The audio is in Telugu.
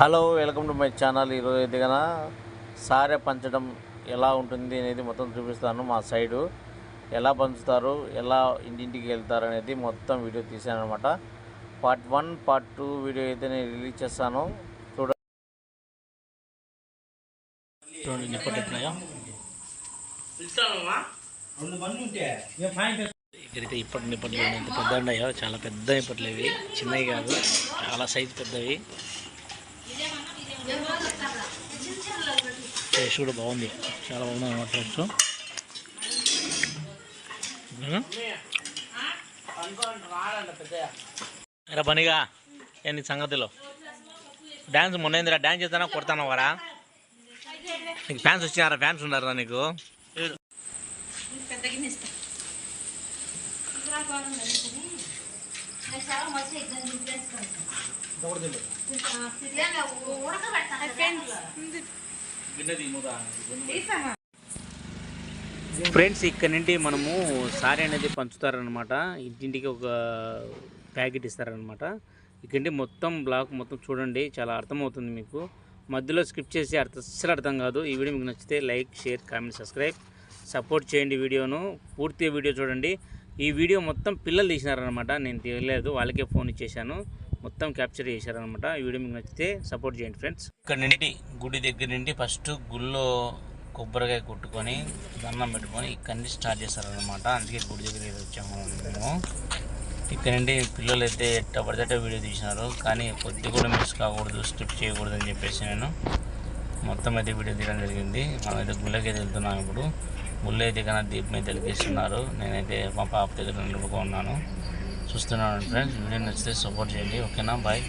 Hello, welcome to my channel. ఈరోజు అయితే కన్నా సారె పంచడం ఎలా ఉంటుంది అనేది మొత్తం చూపిస్తాను. మా సైడు ఎలా పంచుతారు, ఎలా ఇంటింటికి వెళ్తారు అనేది మొత్తం వీడియో తీసాను అనమాట. పార్ట్ 1 పార్ట్ 2 వీడియో అయితే నేను రిలీజ్ చేస్తాను. చూడండి నిప్పట్లున్నాయో ఇక్కడైతే ఇప్పటి నిప్పట్లు ఎంత పెద్ద ఉన్నాయో, చాలా పెద్ద నిప్పట్లు ఇవి, చిన్నవి కాదు, చాలా సైజు పెద్దవి. టేస్ట్ కూడా బాగుంది, చాలా బాగుంది అన్నమాట. ఫ్రెండ్స్ ఎరా పనిగా ఏంటి సంగతిలో? డ్యాన్స్ మొన్న డ్యాన్స్ చేస్తానా కొడతాను వారా? నీకు ఫ్యాన్స్ వచ్చినారా? ఫ్యాన్స్ ఉన్నారా నీకు? ఫ్రెండ్స్, ఇక్కడ నుండి మనము సారీ అనేది పంచుతారనమాట. ఇంటింటికి ఒక ప్యాకెట్ ఇస్తారనమాట. ఇక్కడ మొత్తం బ్లాక్ మొత్తం చూడండి, చాలా అర్థమవుతుంది మీకు. మధ్యలో స్కిప్ చేసి అస్సలు అర్థం కాదు. ఈ వీడియో మీకు నచ్చితే like, share, comment, subscribe, support చేయండి. వీడియోను పూర్తిగా వీడియో చూడండి. ఈ వీడియో మొత్తం పిల్లలు తీసినారనమాట, నేను తీయలేదు, వాళ్ళకే ఫోన్ ఇచ్చేసాను, మొత్తం క్యాప్చర్ చేశారనమాట. ఈ వీడియో మీకు నచ్చితే సపోర్ట్ చేయండి ఫ్రెండ్స్. ఇక్కడ నుండి గుడి దగ్గర నుండి ఫస్ట్ గుళ్ళో కొబ్బరికాయ కొట్టుకొని దండం పెట్టుకొని ఇక్కడ నుంచి స్టార్ట్ చేస్తారనమాట. అందుకే గుడి దగ్గర వచ్చాము మేము. ఇక్కడ నుండి పిల్లలు అయితే ఎట్ట పడితే వీడియో తీసినారు, కానీ కొద్ది కూడా మిస్ కాకూడదు, స్కిప్ చేయకూడదు అని చెప్పేసి నేను మొత్తం అయితే వీడియో తీయడం జరిగింది. మనమైతే గుళ్ళకి అయితే వెళ్తున్నాం. ఇప్పుడు గుళ్ళు అయితే కన్నా దీపం అయితే వెలిగిస్తున్నారు. నేనైతే మా పాప దగ్గర నిలుపుకో ఉన్నాను, చూస్తున్నాను ఫ్రెండ్స్. వీడియో నచ్చితే సపోర్ట్ చేయండి, ఓకేనా? బాయ్.